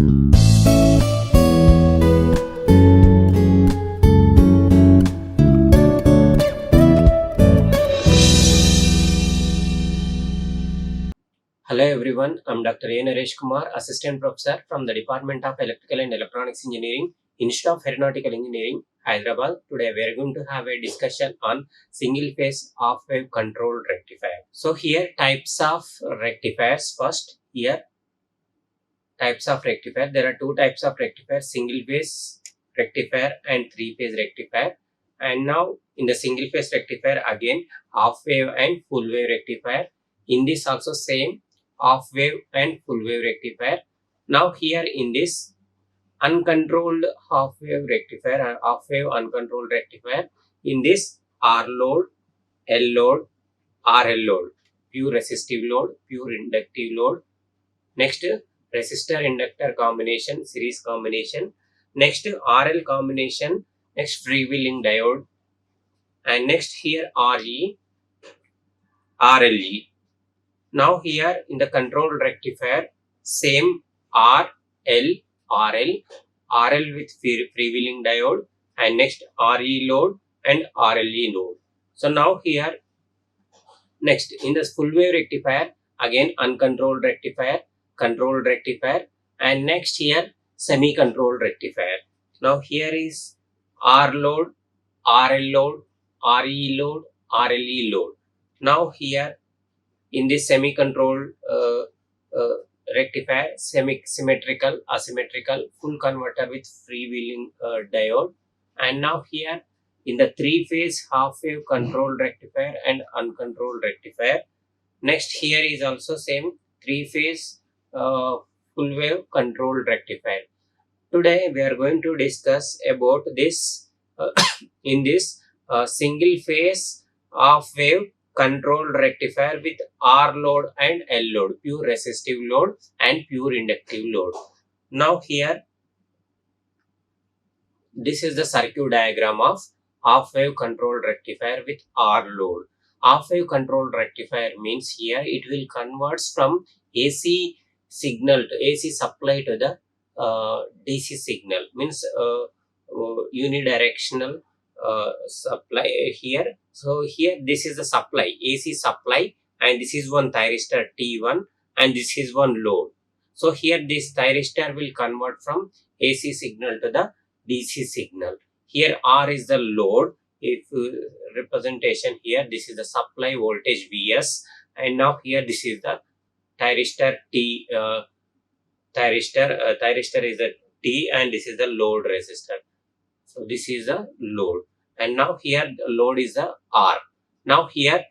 Hello everyone, I'm Dr. Naresh Kumar, Assistant Professor from the Department of Electrical and Electronics Engineering, Institute of Aeronautical Engineering, Hyderabad. Today we are going to have a discussion on single phase half wave controlled rectifier. So here types of rectifiers. First here types of rectifier. There are two types of rectifier, single phase rectifier and three phase rectifier. And now in the single phase rectifier again half wave and full wave rectifier. In this also same half wave and full wave rectifier. Now here in this uncontrolled half wave rectifier and half wave uncontrolled rectifier, in this R load, L load, RL load, pure resistive load, pure inductive load. Next resistor inductor combination, series combination. Next RL combination. Next freewheeling diode. And next here RE, RLE. Now here in the controlled rectifier, same R, L, RL, RL with freewheeling diode, and next RE load and RLE load. So now here, next in the full wave rectifier, again uncontrolled rectifier, controlled rectifier, and next here semi-controlled rectifier. Now here is R load, RL load, RE load, RLE load. Now here in this semi-controlled rectifier, symmetrical, asymmetrical, full converter with freewheeling diode. And now here in the three-phase half-wave controlled rectifier and uncontrolled rectifier. Next here is also same three-phase full-wave controlled rectifier. Today we are going to discuss about this in this single-phase half-wave controlled rectifier with R load and L load, pure resistive load and pure inductive load. Now here this is the circuit diagram of half wave controlled rectifier with R load. Half wave controlled rectifier means here it will convert from AC signal to AC supply to the DC signal, means unidirectional supply here. So here this is the supply, AC supply, and this is one thyristor T1 and this is one load. So here this thyristor will convert from AC signal to the DC signal. Here R is the load. If representation here, this is the supply voltage Vs, and now here this is the thyristor T. Thyristor is the T and this is the load resistor. So this is the load, and now here the load is the R. Now here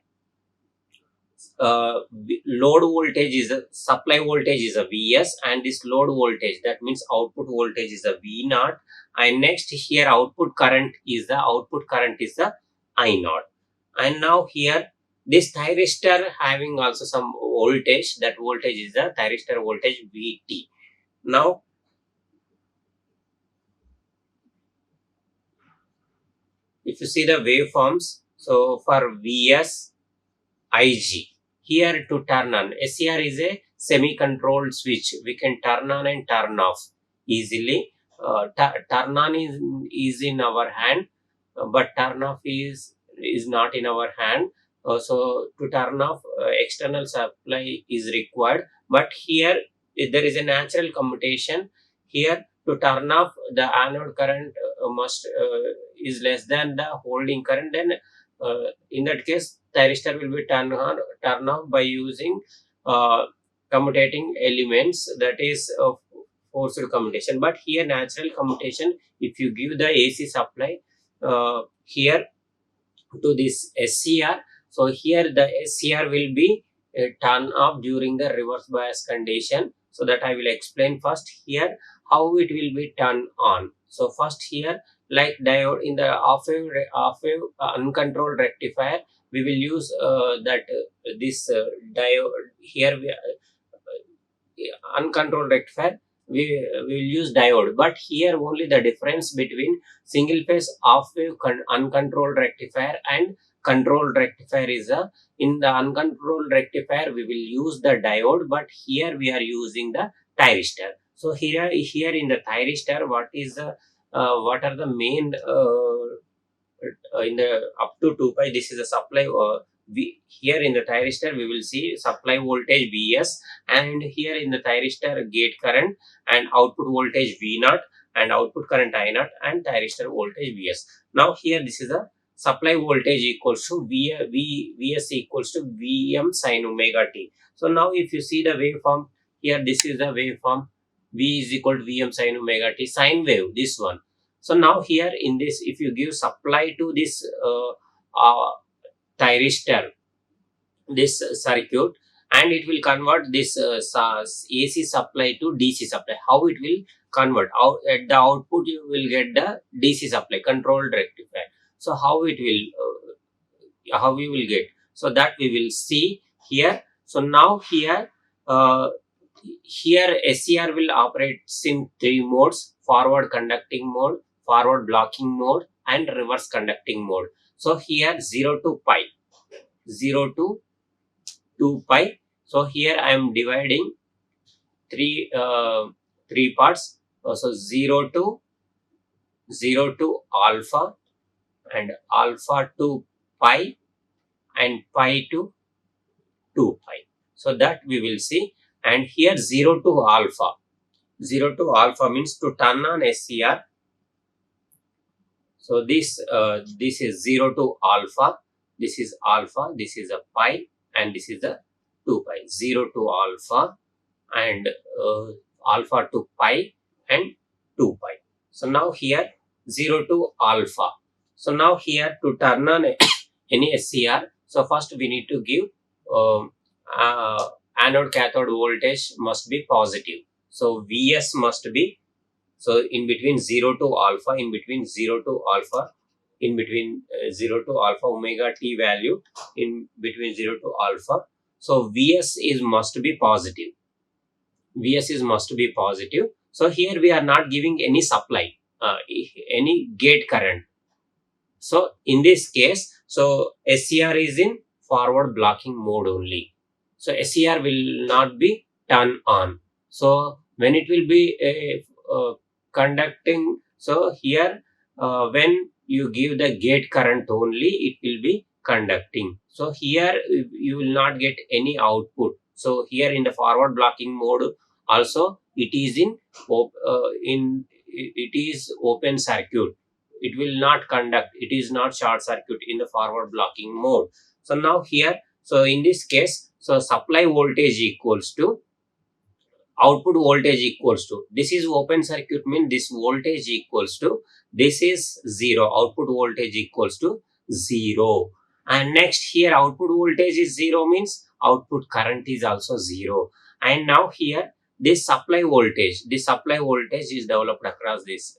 load voltage is a supply voltage is a Vs, and this load voltage, that means output voltage is a V0, and next here output current is the I0. And now here this thyristor having also some voltage, that voltage is the thyristor voltage Vt. Now if you see the waveforms, so for Vs, Ig, here to turn on, SCR is a semi-controlled switch. We can turn on and turn off easily. Turn on is in our hand, but turn off is not in our hand. So to turn off, external supply is required. But here there is a natural commutation. Here to turn off, the anode current must is less than the holding current. Then in that case, thyristor will be turn off by using commutating elements, that is forced commutation. But here natural commutation, if you give the AC supply here to this SCR, so here the SCR will be turn off during the reverse bias condition. So that I will explain first here how it will be turned on. So first here, like diode in the half wave uncontrolled rectifier, we will use this diode here. Uncontrolled rectifier, we will use diode, but here only the difference between single phase half wave uncontrolled rectifier and controlled rectifier is in the uncontrolled rectifier we will use the diode, but here we are using the thyristor. So here in the thyristor, what are the main in the up to 2 pi, this is a supply. Here in the thyristor we will see supply voltage Vs, and here in the thyristor gate current and output voltage V0 and output current I0 and thyristor voltage Vs. Now here this is a supply voltage equals to Vs equals to Vm sin omega t. So now if you see the waveform, here this is the waveform, V is equal to Vm sin omega t, sine wave, this one. So now here in this, if you give supply to this thyristor, this circuit, and it will convert this AC supply to DC supply. How it will convert? At the output you will get the DC supply, controlled rectifier. So how it will, how we will get? So that we will see here. So now here, SCR will operate in 3 modes: forward conducting mode, forward blocking mode, and reverse conducting mode. So here 0 to pi, 0 to 2 pi. So here I am dividing three parts. So 0 to alpha, and alpha to pi, and pi to 2 pi. So that we will see. And here 0 to alpha. 0 to alpha means to turn on SCR. So this is 0 to alpha. This is alpha. This is a pi, and this is a 2 pi. 0 to alpha, and alpha to pi, and 2 pi. So now here 0 to alpha. So now here to turn on any SCR, so first we need to give anode cathode voltage must be positive. So Vs must be, so in between 0 to alpha, in between 0 to alpha, in between 0 to alpha omega t value, in between 0 to alpha. So Vs is must be positive. Vs is must be positive. So here we are not giving any supply, any gate current. So in this case, so SCR is in forward blocking mode only. So SCR will not be turned on. So when it will be conducting, so here when you give the gate current only, it will be conducting. So here you will not get any output. So here in the forward blocking mode also, it is it is open circuit. It will not conduct. It is not short circuit in the forward blocking mode. So now here, so in this case, so supply voltage equals to output voltage equals to, this is open circuit, mean this voltage equals to, this is 0, output voltage equals to 0. And next here output voltage is 0 means output current is also 0. And now here this supply voltage is developed across this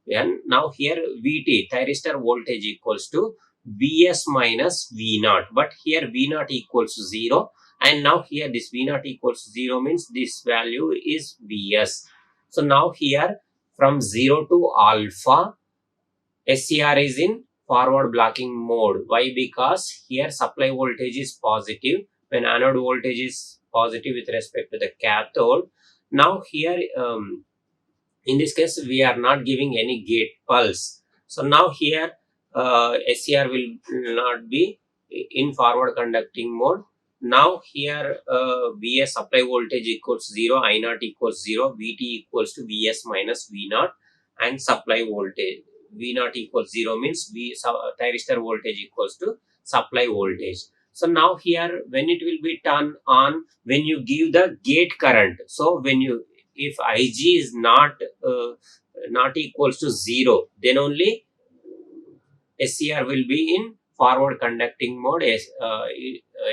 and now here Vt, thyristor voltage, equals to Vs minus V0, but here V0 equals to 0. And now here this V0 equals to 0 means this value is Vs. So now here from 0 to alpha, SCR is in forward blocking mode. Why? Because here supply voltage is positive when anode voltage is positive with respect to the cathode. Now here in this case we are not giving any gate pulse. So now here SCR will not be in forward conducting mode. Now here Vs supply voltage equals 0, I0 equals 0, Vt equals to Vs minus V0, and supply voltage V0 equals 0 means thyristor voltage equals to supply voltage. So now here when it will be turned on, when you give the gate current, so when you, if Ig is not equals to 0, then only SCR will be in forward conducting mode.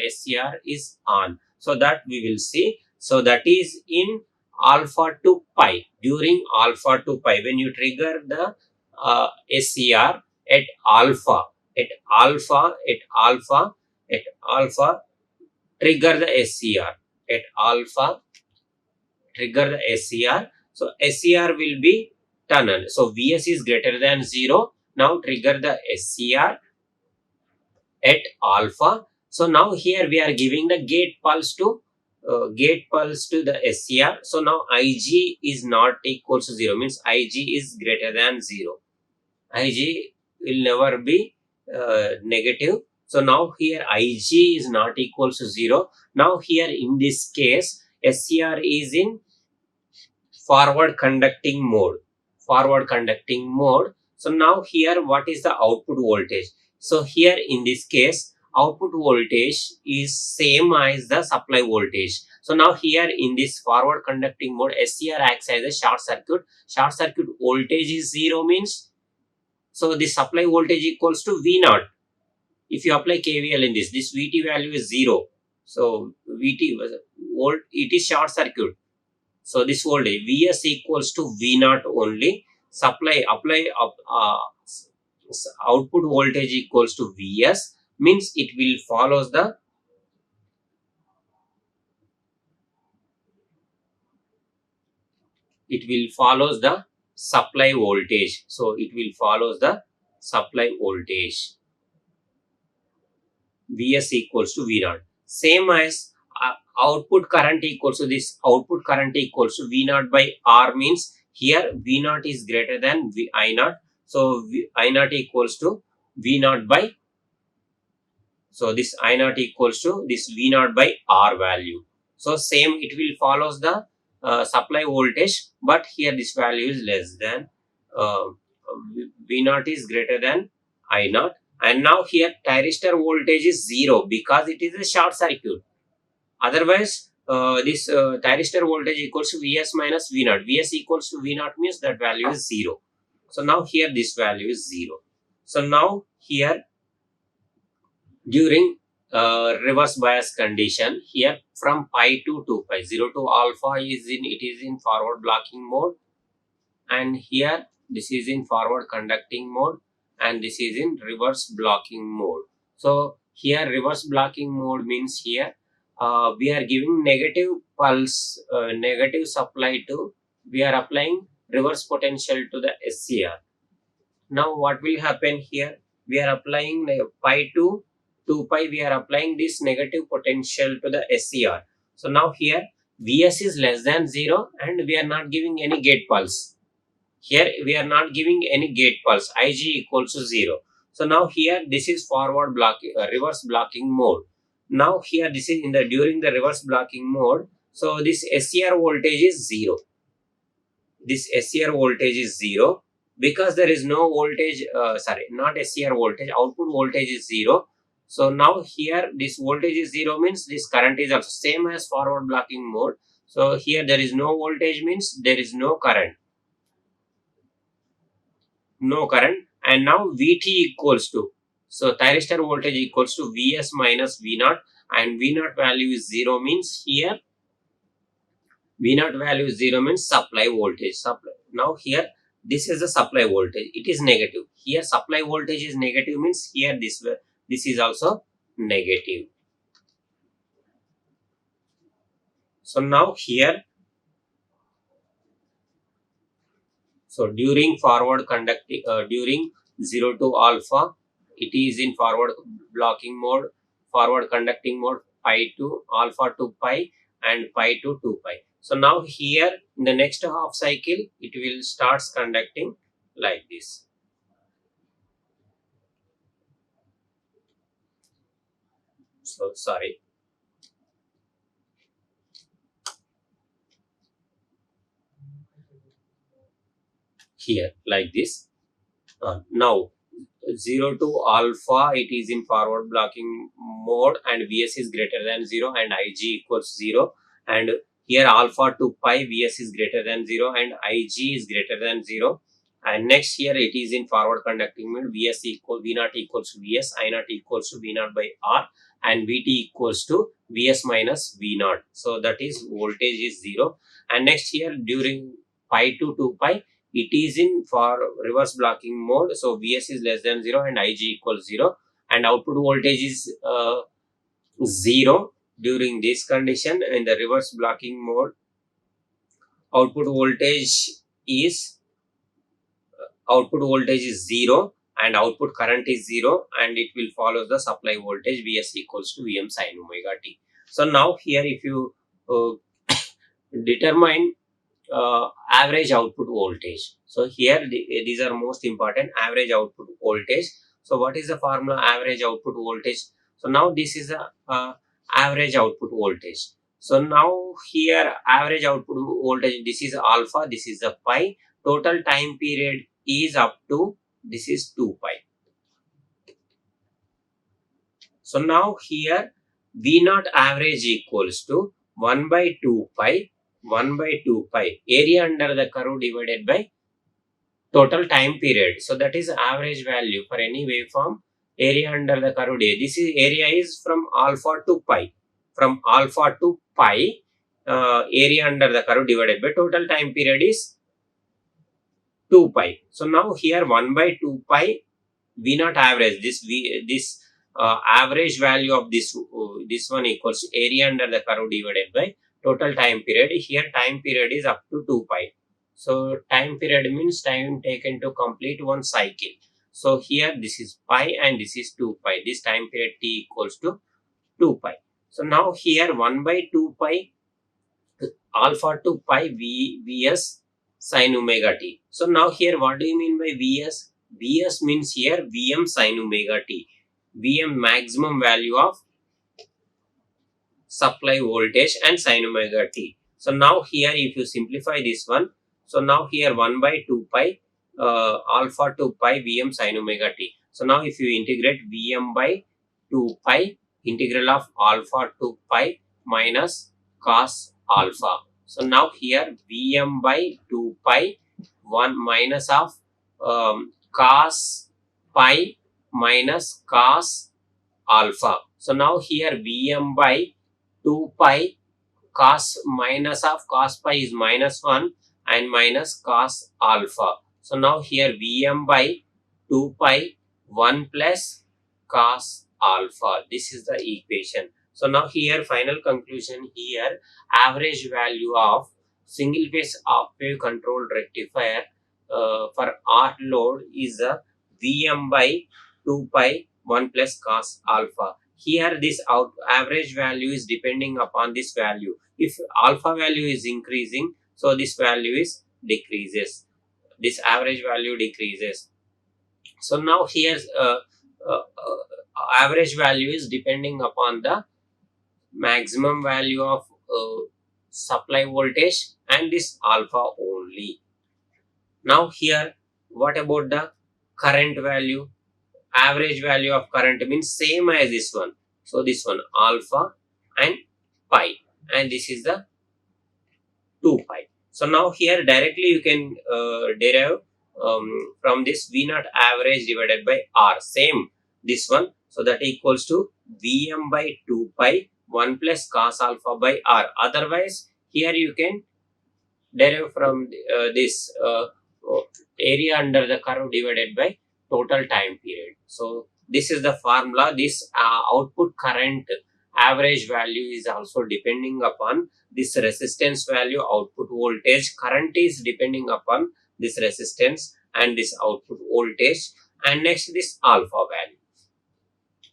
SCR is on. So that we will see. So that is in alpha to pi. During alpha to pi, when you trigger the SCR at alpha, trigger the SCR at alpha, trigger the SCR. So SCR will be turned on. So Vs is greater than 0. Now trigger the SCR at alpha. So now here we are giving the gate pulse to gate pulse to the SCR. So now Ig is not equals to 0, means Ig is greater than 0. Ig will never be negative. So now here Ig is not equals to 0. Now here in this case SCR is in forward conducting mode. Forward conducting mode. So now here what is the output voltage? So here in this case output voltage is same as the supply voltage. So now here in this forward conducting mode SCR acts as a short circuit. Short circuit voltage is 0 means, so the supply voltage equals to V naught. If you apply KVL in this VT value is 0. So VT volt, it is short circuit. So this voltage Vs equals to V naught only. Output voltage equals to Vs, means it will follows the supply voltage. So it will follows the supply voltage. Vs equals to V naught. Same as output current equals to this. Output current equals to V naught by R, means here V naught is greater than I naught. So I naught equals to V naught by, so this I naught equals to this V naught by R value. So same it will follows the supply voltage, but here this value is less than uh, V naught is greater than I naught. And now here thyristor voltage is 0 because it is a short circuit. Otherwise, this thyristor voltage equals to Vs minus V naught. Vs equals to V naught means that value is 0. So now here this value is 0. So now here during reverse bias condition, here from pi to 2 pi, 0 to alpha it is in forward blocking mode, and here this is in forward conducting mode, and this is in reverse blocking mode. So here reverse blocking mode means here we are giving negative pulse, negative supply to, we are applying reverse potential to the SCR. Now what will happen here? We are applying pi to 2 pi, we are applying this negative potential to the SCR. So now here Vs is less than 0 and we are not giving any gate pulse. Here we are not giving any gate pulse. Ig equals to 0. So now here this is forward blocking, reverse blocking mode. Now here this is in the during the reverse blocking mode. So this SCR voltage is 0. This SCR voltage is 0 because there is no voltage. Not SCR voltage. Output voltage is 0. So now here this voltage is 0 means this current is also same as forward blocking mode. So here there is no voltage means there is no current. No current, and now Vt equals to, so thyristor voltage equals to Vs minus V naught, and V naught value is 0 means here V naught value is 0 means supply voltage. Now here this is the supply voltage, it is negative. Here supply voltage is negative means here this is also negative. So now here, so during forward conducting, during 0 to alpha, it is in forward blocking mode, forward conducting mode, pi to alpha to pi and pi to 2 pi. So now here in the next half cycle, it will starts conducting like this. So sorry. Here like this. Now 0 to alpha, it is in forward blocking mode and Vs is greater than 0 and Ig equals 0, and here alpha to pi Vs is greater than 0 and Ig is greater than 0, and next here it is in forward conducting mode, V naught equals to Vs, I naught equals to V naught by R, and Vt equals to Vs minus V naught. So that is voltage is 0, and next here during pi to 2 pi, it is in for reverse blocking mode. So Vs is less than 0 and Ig equals 0, and output voltage is 0 during this condition. In the reverse blocking mode, output voltage is 0 and output current is 0, and it will follow the supply voltage Vs equals to Vm sin omega t. So now here if you uh, determine average output voltage. So here these are most important, average output voltage. So what is the formula average output voltage? So now this is a average output voltage. So now here average output voltage, this is alpha, this is the pi. Total time period is up to, this is 2 pi. So now here V naught average equals to 1 by 2 pi, 1 by 2 pi area under the curve divided by total time period. So that is average value for any waveform, area under the curve day. This is area is from alpha to pi. From alpha to pi, area under the curve divided by total time period is 2 pi. So now here 1 by 2 pi V naught average, this average value of this one equals to area under the curve divided by total time period. Here time period is up to 2 pi. So time period means time taken to complete one cycle. So here this is pi and this is 2 pi. This time period t equals to 2 pi. So now here 1 by 2 pi alpha to pi Vs sin omega t. So now here what do you mean by Vs? Vs means here Vm sin omega t. Vm maximum value of supply voltage and sin omega t. So now here if you simplify this one, so now here 1 by 2 pi alpha to pi Vm sin omega t. So now if you integrate Vm by 2 pi integral of alpha to pi minus cos alpha. So now here Vm by 2 pi 1 minus of cos pi minus cos alpha. So now here Vm by 2 pi cos minus of cos pi is minus 1 and minus cos alpha. So now here Vm by 2 pi 1 plus cos alpha. This is the equation. So now here final conclusion here, average value of single phase half wave controlled rectifier for R load is a Vm by 2 pi 1 plus cos alpha. Here this average value is depending upon this value. If alpha value is increasing, so this value is decreases. This average value decreases. So now here average value is depending upon the maximum value of supply voltage and this alpha only. Now here what about the current value? Average value of current means same as this one. So this one alpha and pi and this is the 2 pi. So now here directly you can derive from this V naught average divided by R, same this one. So that equals to Vm by 2 pi 1 plus cos alpha by R. Otherwise here you can derive from this area under the curve divided by total time period. So this is the formula. This output current average value is also depending upon this resistance value, output voltage. Current is depending upon this resistance and this output voltage, and next this alpha value.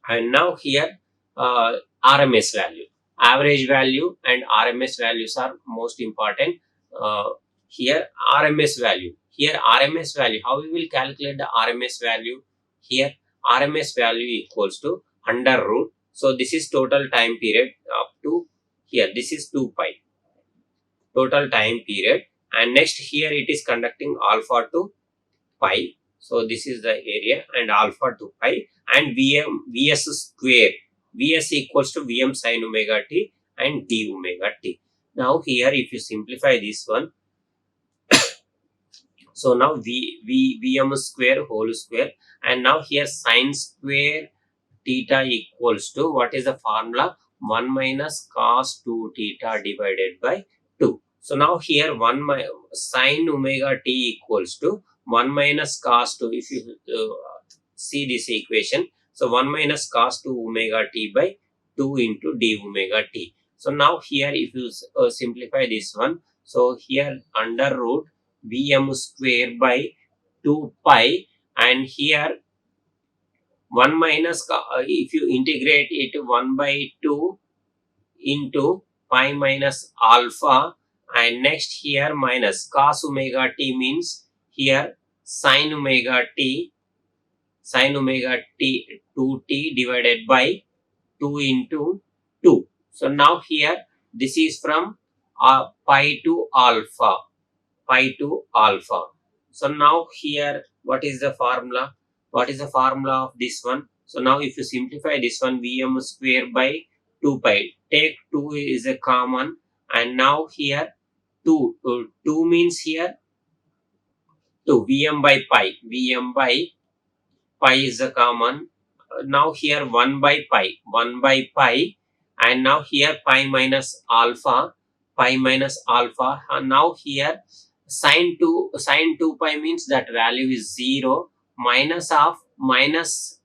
And now here RMS value, average value and RMS values are most important. Here RMS value, here RMS value, how we will calculate the RMS value? Here RMS value equals to under root. So this is total time period up to here, this is 2 pi total time period, and next here it is conducting alpha to pi. So this is the area and alpha to pi and Vs square. Vs equals to Vm sin omega t and d omega t. Now here if you simplify this one, so now Vm square whole square, and now here sin square theta equals to, what is the formula? 1 minus cos 2 theta divided by 2. So now here sin omega t equals to 1 minus cos 2. If you see this equation, so 1 minus cos 2 omega t by 2 into d omega t. So now here if you simplify this one, so here under root Vm square by 2 pi, and here 1 minus, if you integrate it 1 by 2 into pi minus alpha, and next here minus cos omega t means here sin omega t 2t divided by 2 into 2. So now here this is from pi to alpha, pi to alpha. So now here what is the formula? What is the formula of this one? So now if you simplify this one, Vm square by 2 pi, take 2 is a common, and now here 2 means here 2 Vm by pi, Vm by pi is a common. Now here 1 by pi, 1 by pi, and now here pi minus alpha, and now here sin 2 pi means that value is 0, minus of minus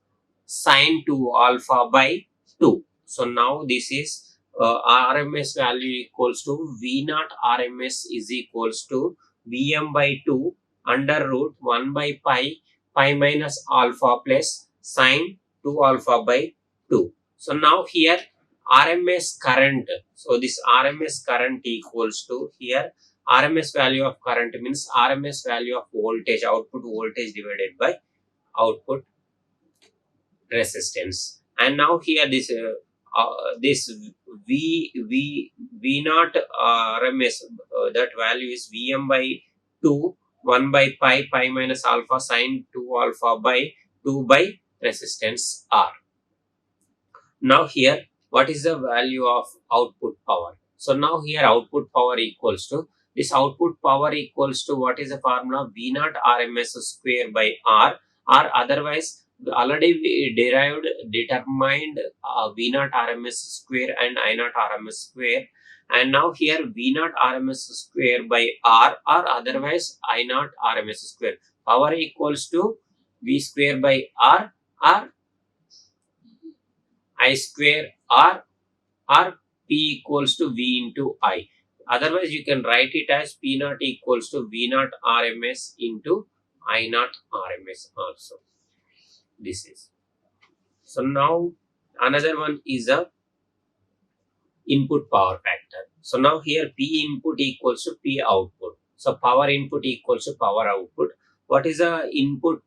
sin 2 alpha by 2. So now this is RMS value equals to V naught RMS is equals to Vm by 2 under root 1 by pi minus alpha plus sin 2 alpha by 2. So now here RMS current. So this RMS current equals to here RMS value of current means RMS value of voltage, output voltage divided by output resistance. And now here this V naught RMS, that value is Vm by 2 1 by pi minus alpha sin 2 alpha by 2 by resistance R. Now here what is the value of output power? So now here output power equals to this, output power equals to what is the formula? V naught RMS square by R, or otherwise already we determined V naught RMS square and I naught RMS square, and now here V naught RMS square by R, or otherwise I naught RMS square. Power equals to V square by R or I square or P equals to V into I. Otherwise, you can write it as P naught equals to V naught RMS into I naught RMS also. This is. So now another one is a input power factor. So now here P input equals to P output. So power input equals to power output. What is the input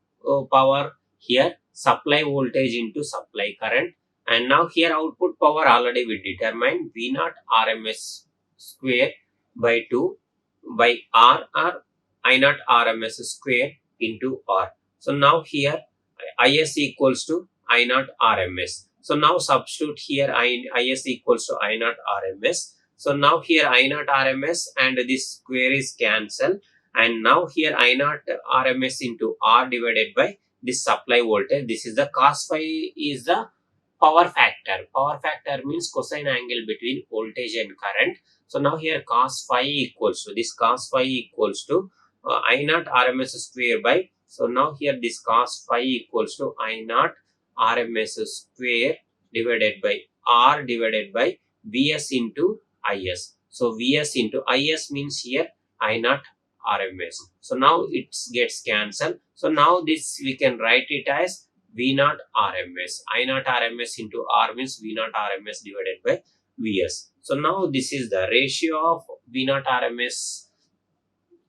power here? Supply voltage into supply current. And now here output power already we determined V naught RMS square by 2 by R, or I naught RMS square into R. So now here Is equals to I naught RMS. So now substitute here Is equals to I naught RMS. So now here I naught RMS and this square is cancelled, and now here I naught RMS into R divided by this supply voltage. This is the cos phi is the power factor. Power factor means cosine angle between voltage and current. So now here cos phi equals to this, cos phi equals to I naught RMS square by, so now here this cos phi equals to I naught RMS square divided by R divided by Vs into Is. So Vs into Is means here I naught RMS. So now it gets cancelled. So now this we can write it as V naught RMS. I naught RMS into R means V naught RMS divided by Vs. So now this is the ratio of V naught RMS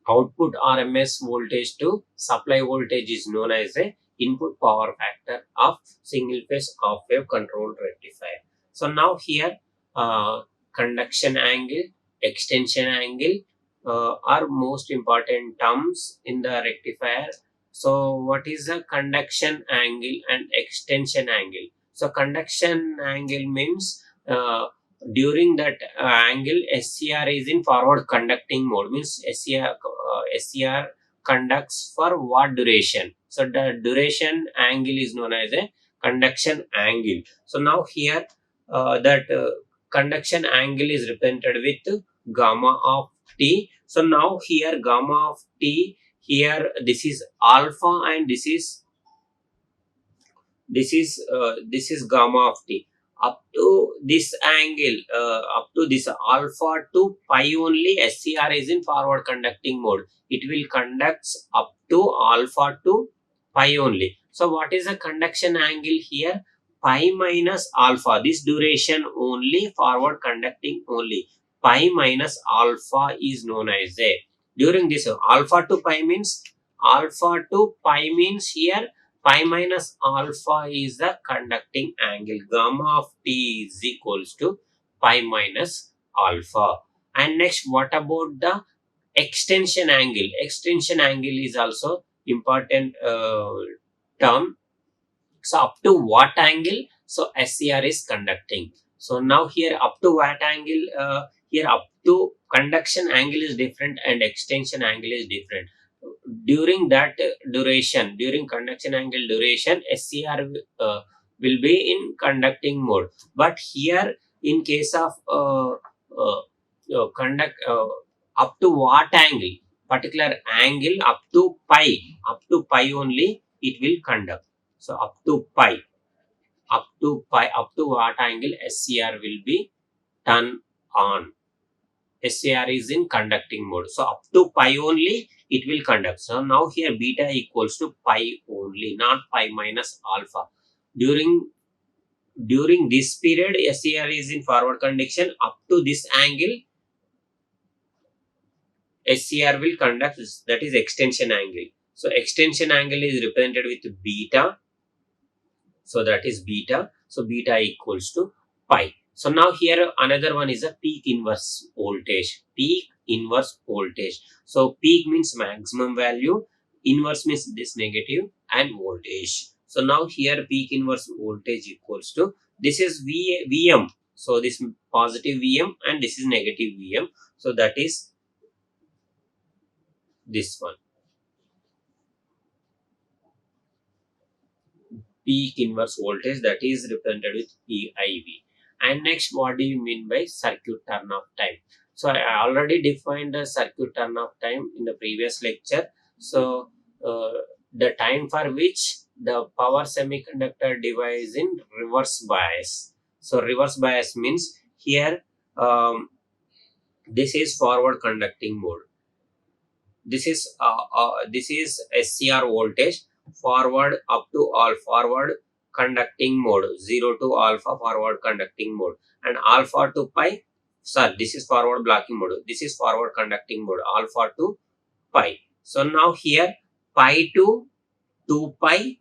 output RMS voltage to supply voltage is known as a input power factor of single phase half wave controlled rectifier. So now here conduction angle, extension angle are most important terms in the rectifier. So what is the conduction angle and extension angle? So conduction angle means during that angle SCR is in forward conducting mode, means SCR conducts for what duration. So the duration angle is known as a conduction angle. So now here that conduction angle is represented with gamma of t. So now here gamma of t, here this is alpha and this is gamma of t. Up to this angle, up to this alpha to pi only, SCR is in forward conducting mode. It will conduct up to alpha to pi only. So what is the conduction angle here? Pi minus alpha. This duration only, forward conducting only. pi minus alpha is known as a, during this alpha to pi means, here pi minus alpha is the conducting angle, gamma of t is equals to pi minus alpha. And next, what about the extension angle? Extension angle is also important term. So up to what angle? So SCR is conducting. So now here up to what angle? Here up to conduction angle is different and extension angle is different. During that duration, during conduction angle duration, SCR will be in conducting mode. But here in case of conduct up to what angle? Particular angle up to pi only it will conduct. So up to pi, up to what angle SCR will be turned on. SCR is in conducting mode. So up to pi only it will conduct. So now here beta equals to pi only, not pi minus alpha. During this period, SCR is in forward conduction. Up to this angle, SCR will conduct, that is extension angle. So extension angle is represented with beta. So that is beta. So beta equals to pi. So now here another one is a peak inverse voltage. Peak inverse voltage. So peak means maximum value, inverse means this negative, and voltage. So now here peak inverse voltage equals to, this is Vm. So this positive Vm and this is negative Vm. So that is this one. Peak inverse voltage, that is represented with PIV. And next, what do you mean by circuit turn off time? So I already defined the circuit turn off time in the previous lecture. So the time for which the power semiconductor device in reverse bias. So reverse bias means here this is forward conducting mode. This is SCR voltage, forward up to all forward conducting mode, 0 to alpha forward conducting mode, and alpha to pi. Sorry, this is forward blocking mode. This is forward conducting mode, alpha to pi. So now here pi to 2 pi,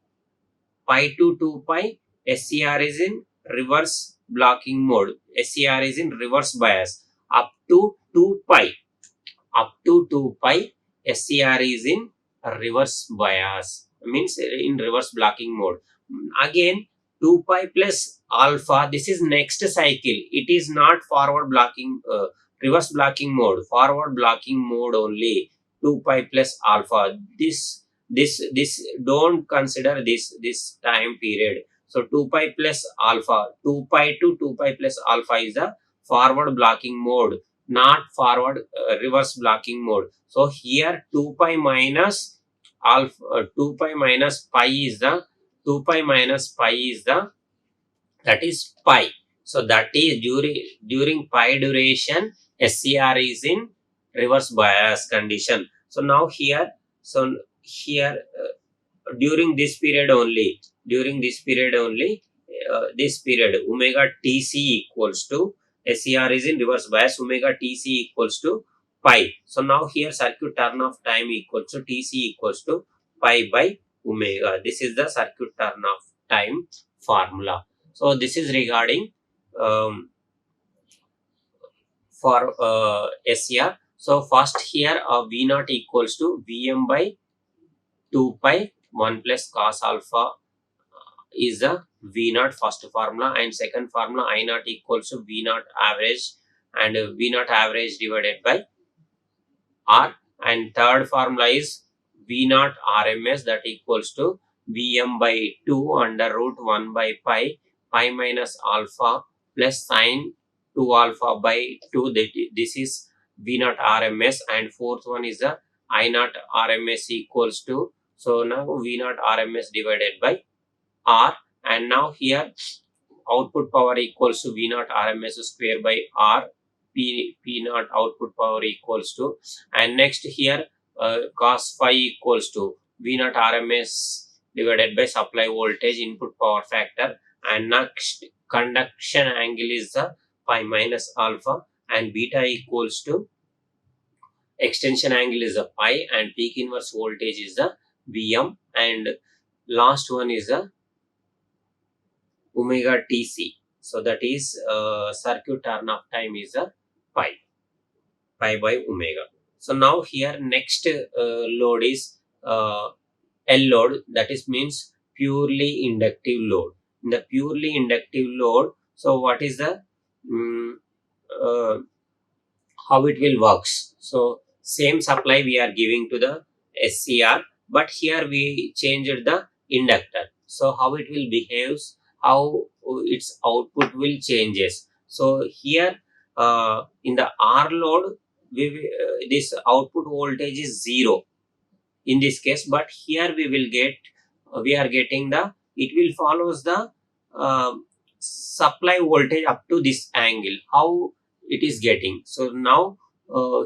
pi to 2 pi, SCR is in reverse blocking mode. SCR is in reverse bias. Up to 2 pi, up to 2 pi, SCR is in reverse bias, means in reverse blocking mode. Again 2 pi plus alpha, this is next cycle. It is not forward blocking, reverse blocking mode, forward blocking mode only. 2 pi plus alpha, this don't consider this time period. So 2 pi plus alpha, 2 pi to 2 pi plus alpha is the forward blocking mode, not forward reverse blocking mode. So here 2 pi minus alpha, 2 pi minus pi is the, 2 pi minus pi is the, that is pi. So that is during pi duration, SCR is in reverse bias condition. So now here, so here during this period only, this period omega tc equals to, SCR is in reverse bias, omega tc equals to pi. So now here circuit turn off time equals to tc equals to pi by omega. This is the circuit turn off time formula. So this is regarding for SCR. So first here V naught equals to Vm by 2 pi 1 plus cos alpha is the V naught first formula, and second formula I naught equals to V naught average, and V naught average divided by R, and third formula is V naught RMS, that equals to Vm by 2 under root 1 by pi, pi minus alpha plus sine 2 alpha by 2, this is V naught RMS, and fourth one is the I naught RMS equals to, so now V naught RMS divided by R, and now here output power equals to V naught RMS square by R, P naught output power equals to, and next here cos phi equals to V naught RMS divided by supply voltage input power factor, and next conduction angle is the pi minus alpha, and beta equals to extension angle is the pi, and peak inverse voltage is the Vm, and last one is the omega Tc. So that is circuit turn of time is a pi by omega. So now here next load is L load, that is means purely inductive load. In the purely inductive load, so what is the mm, uh, how it will works? So same supply we are giving to the SCR, but here we changed the inductor. So how it will behaves, how its output will changes. So here in the R load, this output voltage is 0 in this case, but here we are getting the, it will follows the supply voltage up to this angle, how it is getting. So now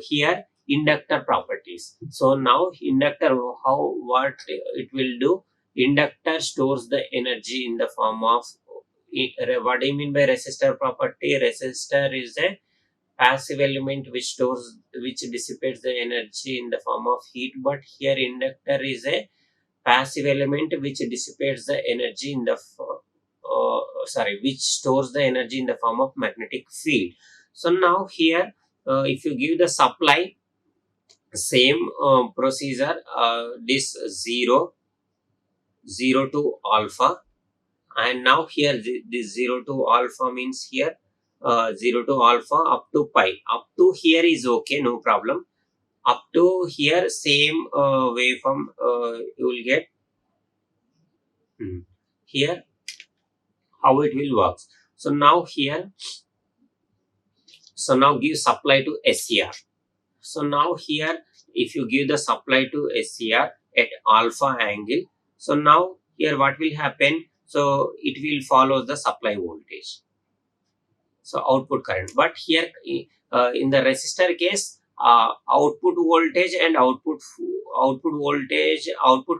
here inductor properties. So now inductor, how what it will do, inductor stores the energy in the form of what do you mean by resistor property? Resistor is a passive element which dissipates the energy in the form of heat, but here inductor is a passive element which dissipates the energy in the which stores the energy in the form of magnetic field. So now here if you give the supply, same procedure, this 0 to alpha, and now here this 0 to alpha means here 0 to alpha up to pi, up to here is okay, no problem. Up to here same waveform you will get. Here how it will work. So now here, so now give supply to SCR. So now here if you give the supply to SCR at alpha angle, so now here what will happen, so it will follow the supply voltage, so output current. But here in the resistor case, output voltage and output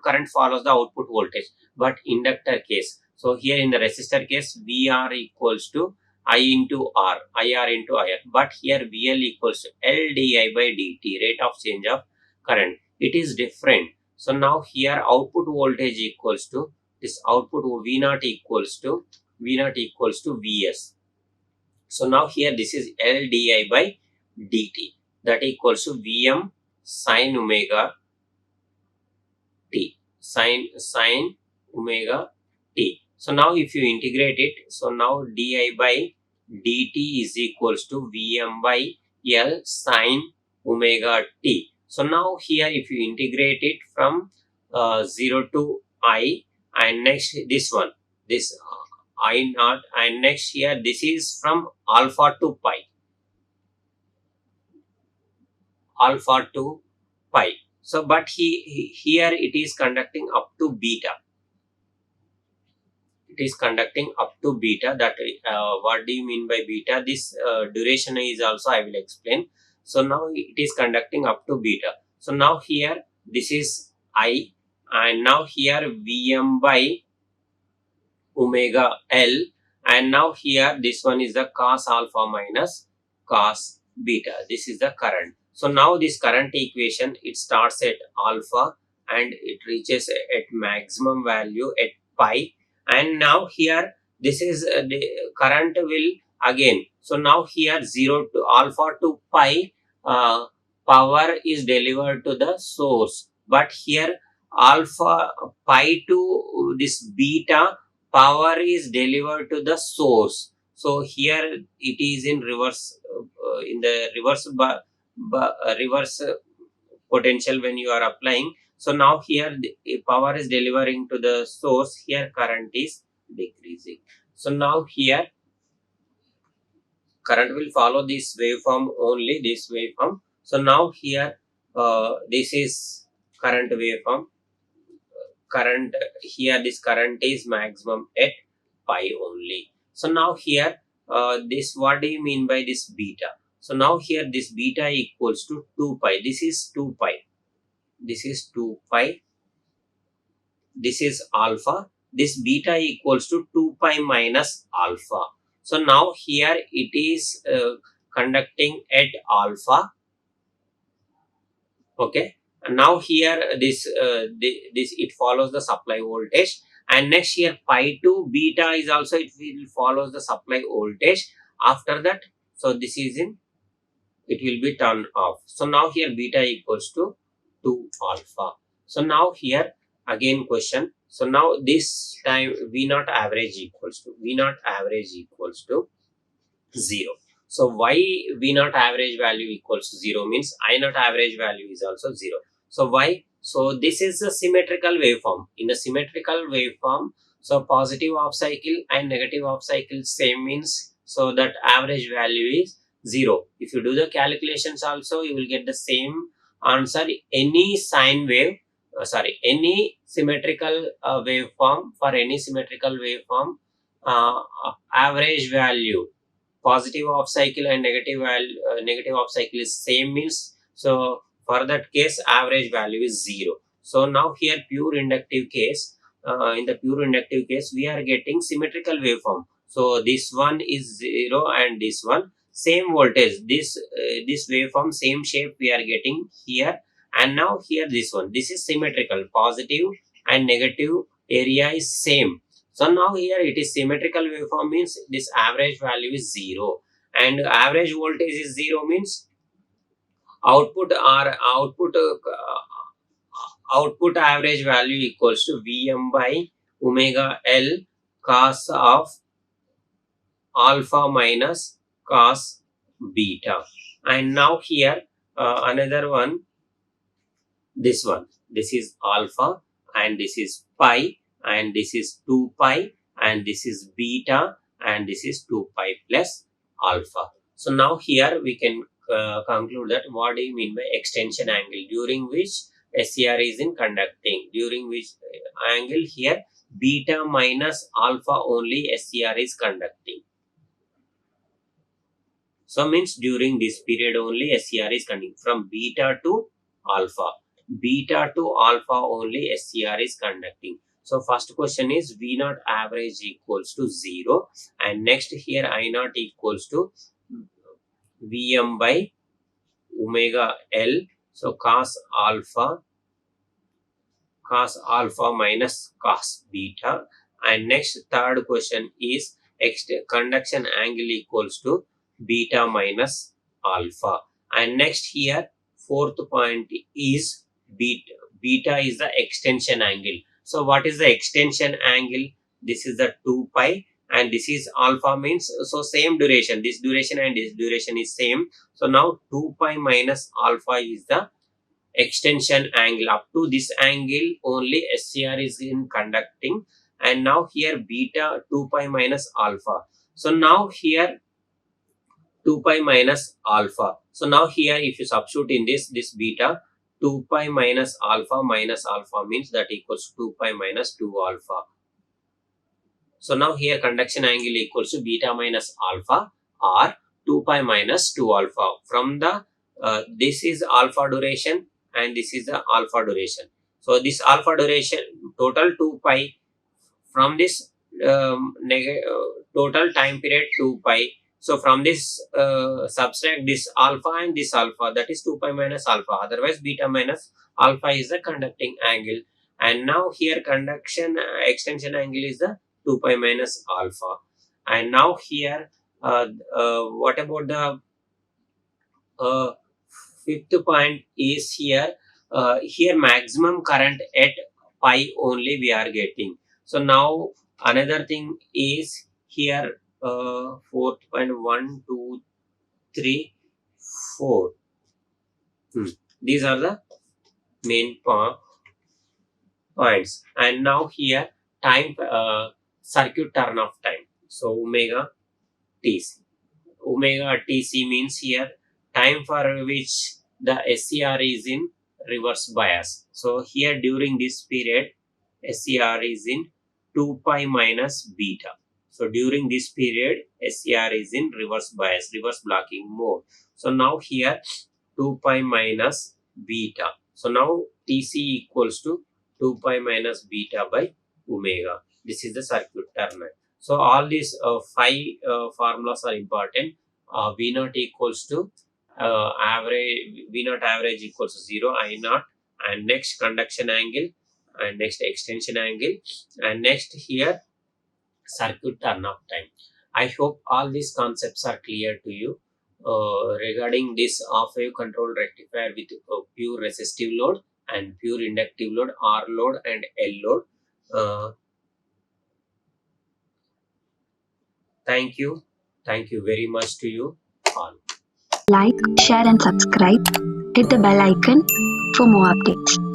current follows the output voltage. But inductor case, so here in the resistor case, VR equals to I into R, IR into IR, but here VL equals to LdI by dt, rate of change of current. It is different. So now here output voltage equals to this, output V0 equals to Vs. So now here this is L di by dt, that equals to Vm sine omega t, sine omega t. So now if you integrate it, so now di by dt is equals to Vm by L sine omega t. So now here if you integrate it from 0 to I, and next this one, this I naught, and next here this is from alpha to pi, alpha to pi. So but here it is conducting up to beta, it is conducting up to beta. That what do you mean by beta? This duration is also I will explain. So now it is conducting up to beta. So now here this is I, and now here Vm by omega L, and now here this one is the cos alpha minus cos beta. This is the current. So now this current equation, it starts at alpha and it reaches at maximum value at pi, and now here this is the current will again. So now here 0 to alpha to pi, power is delivered to the source, but here alpha pi to this beta, power is delivered to the source. So here it is in reverse, in the reverse potential when you are applying. So now here the power is delivering to the source, here current is decreasing. So now here current will follow this waveform, only this waveform. So now here this is current waveform, current here, this current is maximum at pi only. So now here this, what do you mean by this beta? So now here this beta equals to 2 pi, this is 2 pi, this is 2 pi, this is alpha, this beta equals to 2 pi minus alpha. So now here it is conducting at alpha. Okay, and now here this it follows the supply voltage, and next here pi to beta is also it will follows the supply voltage. After that, so this is in it will be turned off. So now here beta equals to 2 alpha. So now here again question. So now this time V naught average equals to 0. So why V naught average value equals to 0 means I naught average value is also 0. So why? So this is a symmetrical waveform. In a symmetrical waveform, so positive half cycle and negative half cycle same means so that average value is 0. If you do the calculations also, you will get the same answer. Any sine wave, any symmetrical waveform, for any symmetrical waveform, average value positive half cycle and negative half cycle is same means, so for that case average value is 0. So now here pure inductive case, in the pure inductive case we are getting symmetrical waveform. So this one is 0 and this one same voltage, this waveform same shape we are getting here. And now here this is symmetrical, positive and negative area is same. So now here it is symmetrical waveform means this average value is 0, and average voltage is 0 means output average value equals to Vm by omega L cos of alpha minus cos beta. And now here another one, this is alpha and this is pi and this is 2 pi and this is beta and this is 2 pi plus alpha. So now here we can conclude that what do you mean by extension angle, during which SCR is in conducting, during which angle here beta minus alpha only SCR is conducting. So means during this period only SCR is conducting from beta to alpha. Beta to alpha only SCR is conducting. So first question is V naught average equals to 0, and next here I naught equals to Vm by omega L. So cos alpha minus cos beta. And next third question is conduction angle equals to beta minus alpha. And next here fourth point is beta is the extension angle. So what is the extension angle? This is the 2 pi and this is alpha means, so same duration, this duration and this duration is same. So now 2 pi minus alpha is the extension angle. Up to this angle only SCR is in conducting. And now here beta 2 pi minus alpha. So now here 2 pi minus alpha. So now here if you substitute in this beta 2 pi minus alpha means that equals 2 pi minus 2 alpha. So now here conduction angle equals to beta minus alpha or 2 pi minus 2 alpha. From the this is alpha duration and this is the alpha duration. So this alpha duration total 2 pi, from this total time period 2 pi. So from this subtract this alpha and this alpha, that is 2 pi minus alpha. Otherwise beta minus alpha is the conducting angle. And now here conduction extension angle is the 2 pi minus alpha. And now here what about the fifth point is here here maximum current at pi only we are getting. So now another thing is here 4.1 2 3 4. These are the main points. And now here time circuit turn off time. So omega tc. Omega tc means here time for which the SCR is in reverse bias. So here during this period SCR is in 2 pi minus beta. So during this period SCR is in reverse bias, reverse blocking mode. So now here 2 pi minus beta. So now TC equals to 2 pi minus beta by omega. This is the circuit turn. So all these five formulas are important. V naught equals to average, V naught average equals to 0, I naught, and next conduction angle, and next extension angle, and next here circuit turn-off time. I hope all these concepts are clear to you. Regarding this off-wave control rectifier with pure resistive load and pure inductive load, R load and L load. Thank you. Thank you very much to you all. Like, share and subscribe. Hit the bell icon for more updates.